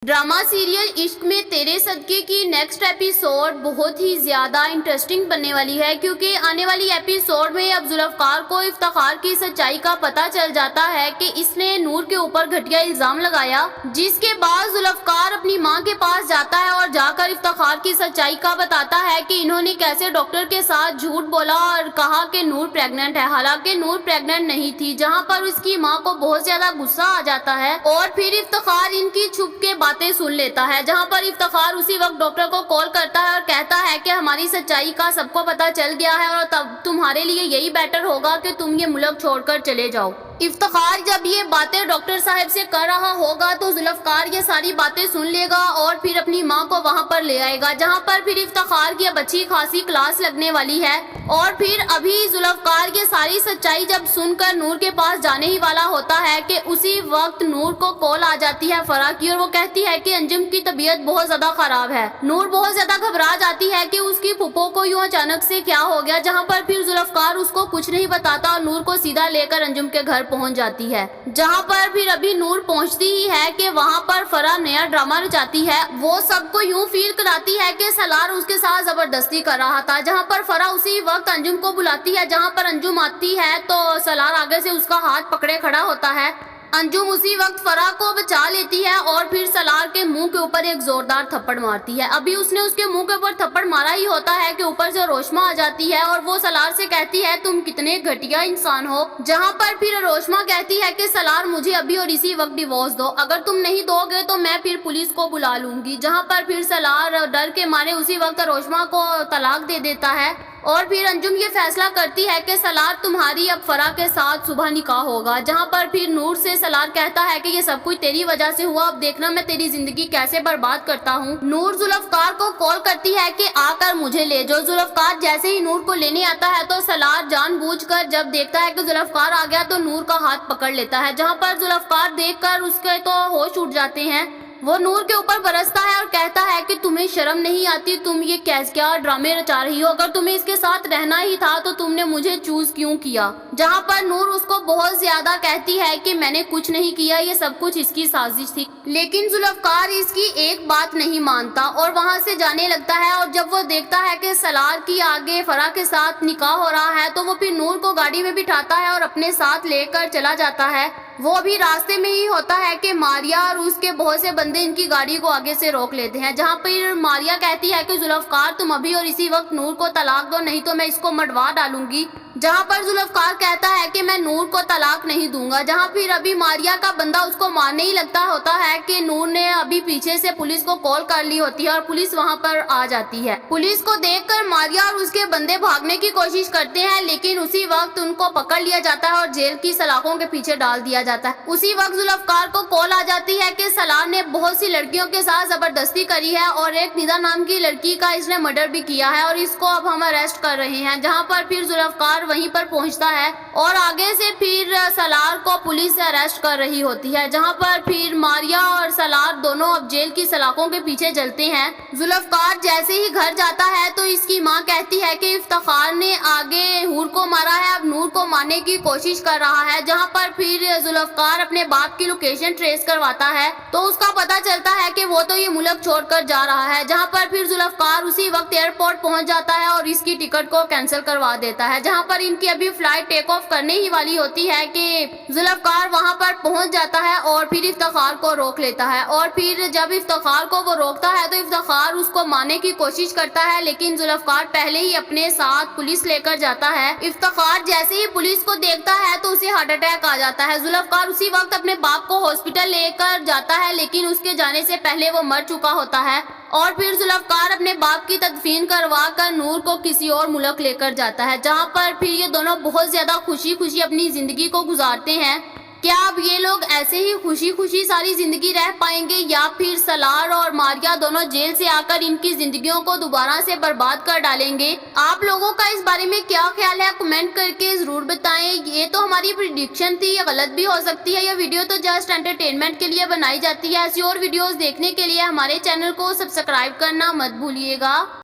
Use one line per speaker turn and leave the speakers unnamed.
Drama serial इश्क में तेरे सदके की नेक्स्ट एपिसोड बहुत ही ज्यादा इंटरेस्टिंग बनने वाली है, क्योंकि आने वाली एपिसोड में अब जुल्फकार को इफ्तिखार की सच्चाई का पता चल जाता है कि इसने नूर के ऊपर घटिया इल्जाम लगाया। जिसके बाद जुल्फकार अपनी मां के पास जाता है और जाकर इफ्तिखार की सच्चाई का बताता है कि इन्होंने कैसे डॉक्टर के साथ झूठ बोला और कहा कि नूर प्रेग्नेंट है, हालांकि नूर प्रेग्नेंट नहीं थी। जहां पर उसकी मां को बहुत ज्यादा गुस्सा आ जाता है और फिर इफ्तिखार इनकी छुप के बातें सुन लेता है। जहां पर इफ्तिखार उसी वक्त डॉक्टर को कॉल करता है और कहता है कि हमारी सच्चाई का सबको पता चल गया है और तब तुम्हारे लिए यही बेटर होगा कि तुम ये मुल्क छोड़कर चले जाओ। इफ्तिखार जब ये बातें डॉक्टर साहब से कर रहा होगा तो जुल्फकार ये सारी बातें सुन लेगा और फिर अपनी मां को वहां पर ले आएगा। जहां पर फिर इफ्तिखार की अब अच्छी खासी क्लास लगने वाली है और फिर अभी जुल्फकार ये सारी सच्चाई जब सुनकर नूर के पास जाने ही वाला होता है कि उसी वक्त नूर को कॉल आ जाती है फरा की और वो कहती है कि अंजुम की तबीयत बहुत ज्यादा खराब है। नूर बहुत ज्यादा घबरा जाती है कि उसकी फुप्पो को यूं अचानक से क्या हो गया। जहां पर फिर जुल्फकार उसको कुछ नहीं बताता और नूर को सीधा लेकर अंजुम के घर पहुंच जाती है। जहां पर फिर अभी नूर पहुंचती ही है कि वहां पर फरा नया ड्रामा रचाती है। वो सबको यूं फील कराती है कि सलार उसके साथ जबरदस्ती कर रहा था। जहां पर फरा उसी वक्त अंजुम को बुलाती है। जहां पर अंजुम आती है तो सलार आगे से उसका हाथ पकड़े खड़ा होता है। अंजुम उसी वक्त फरा को बचा लेती है और फिर सलार के मुंह के ऊपर एक जोरदार थप्पड़ मारती है। अभी उसने उसके मुंह के ऊपर थप्पड़ मारा ही होता है कि ऊपर से रोशमा आ जाती है और वो सलार से कहती है तुम कितने घटिया इंसान हो। जहां पर फिर रोशमा कहती है कि सलार मुझे अभी और इसी वक्त डिवोर्स दो, अगर तुम नहीं दोगे तो मैं फिर पुलिस को बुला लूंगी। जहां पर फिर सलार डर के मारे उसी वक्त रोशमा को तलाक दे देता है और फिर अंजुम ये फैसला करती है कि सलार तुम्हारी अब फरा के साथ सुबह निकाह होगा। जहां पर फिर नूर से सलार कहता है कि ये सब कुछ तेरी वजह से हुआ, अब देखना मैं तेरी जिंदगी कैसे बर्बाद करता हूँ। नूर जुल्फकार को कॉल करती है कि आकर मुझे ले जाओ। जुल्फकार जैसे ही नूर को लेने आता है तो सलार जानबूझकर जब देखता है कि जुल्फकार आ गया तो नूर का हाथ पकड़ लेता है। जहाँ पर जुल्फकार देखकर उसके तो होश उड़ जाते हैं। वो नूर के ऊपर बरसता है और कहता है कि तुम्हें शर्म नहीं आती, तुम ये क्या ड्रामे रचा रही हो, अगर तुम्हें इसके साथ रहना ही था तो तुमने मुझे चूज क्यों किया। जहां पर नूर उसको बहुत ज्यादा कहती है कि मैंने कुछ नहीं किया, ये सब कुछ इसकी साजिश थी। लेकिन जुल्फकार इसकी एक बात नहीं मानता और वहां से जाने लगता है। और जब वो देखता है कि सलार की आगे फरा के साथ निकाह हो रहा है तो वो फिर नूर को गाड़ी में बिठाता है और अपने साथ लेकर चला जाता है। वो भी रास्ते में ही होता है कि मारिया और उसके बहुत से बंदे इनकी गाड़ी को आगे से रोक लेते हैं। जहां पर मारिया कहती है कि जुल्फकार तुम अभी और इसी वक्त नूर को तलाक दो, नहीं तो मैं इसको मरवा डालूंगी। जहां पर जुल्फकार कहता है कि मैं नूर को तलाक नहीं दूंगा। जहां फिर अभी मारिया का बंदा उसको मारने ही लगता होता है कि नूर ने अभी पीछे से पुलिस को कॉल कर ली होती है और पुलिस वहां पर आ जाती है। पुलिस को देखकर मारिया और उसके बंदे भागने की कोशिश करते हैं, लेकिन उसी वक्त उनको पकड़ लिया जाता है और जेल की सलाखों के पीछे डाल दिया जाता है। उसी वक्त जुल्फकार को कॉल आ जाती है कि सलार ने बहुत सी लड़कियों के साथ जबरदस्ती करी है और एक निदा नाम की लड़की का इसने मर्डर भी किया है और इसको अब हम अरेस्ट कर रहे हैं। जहां पर फिर जुल्फकार वहीं पर पहुंचता है और आगे से फिर सलार को पुलिस अरेस्ट कर रही होती है। जहां पर फिर मारिया और सलार दोनों अब जेल की सलाखों के पीछे चलते हैं। जुल्फकार जैसे ही घर जाता है तो इसकी मां कहती है कि इफ्तिखार ने आगे हूर को मारा है, अब नूर को मारने की कोशिश कर रहा है। जहां पर फिर जुल्फकार अपने बाप की लोकेशन ट्रेस करवाता है तो उसका पता चलता है कि वो तो ये मुल्क छोड़कर जा रहा है। जहां पर फिर जुल्फकार उसी वक्त एयरपोर्ट पहुंच जाता है और इसकी टिकट को कैंसिल करवा देता है। जहां पर इनकी अभी फ्लाइट टेक ऑफ करने ही वाली होती है कि जुल्फकार वहां पर पहुंच जाता है और फिर इफ्तिखार को रोक लेता है। और फिर जब इफ्तिखार को वो रोकता है तो इफ्तिखार उसको मारने की कोशिश करता है, लेकिन जुल्फकार पहले ही अपने साथ पुलिस लेकर जाता है। इफ्तिखार जैसे ही पुलिस को देखता है तो उसे हार्ट अटैक आ जाता है। जुल्फकार उसी वक्त अपने बाप को हॉस्पिटल लेकर जाता है, लेकिन उसके जाने से पहले वो मर चुका होता है। और फिर जुल्फकार अपने बाप की तदफीन करवा कर नूर को किसी और मुल्क लेकर जाता है। जहां पर फिर ये दोनों बहुत ज्यादा खुशी खुशी अपनी जिंदगी को गुजारते हैं। क्या अब ये लोग ऐसे ही खुशी खुशी सारी जिंदगी रह पाएंगे या फिर सलार और मारिया दोनों जेल से आकर इनकी जिंदगियों को दोबारा से बर्बाद कर डालेंगे? आप लोगों का इस बारे में क्या ख्याल है, कमेंट करके जरूर बताएं। ये तो हमारी प्रिडिक्शन थी, ये गलत भी हो सकती है। यह वीडियो तो जस्ट एंटरटेनमेंट के लिए बनाई जाती है। ऐसी और वीडियोस देखने के लिए हमारे चैनल को सब्सक्राइब करना मत भूलिएगा।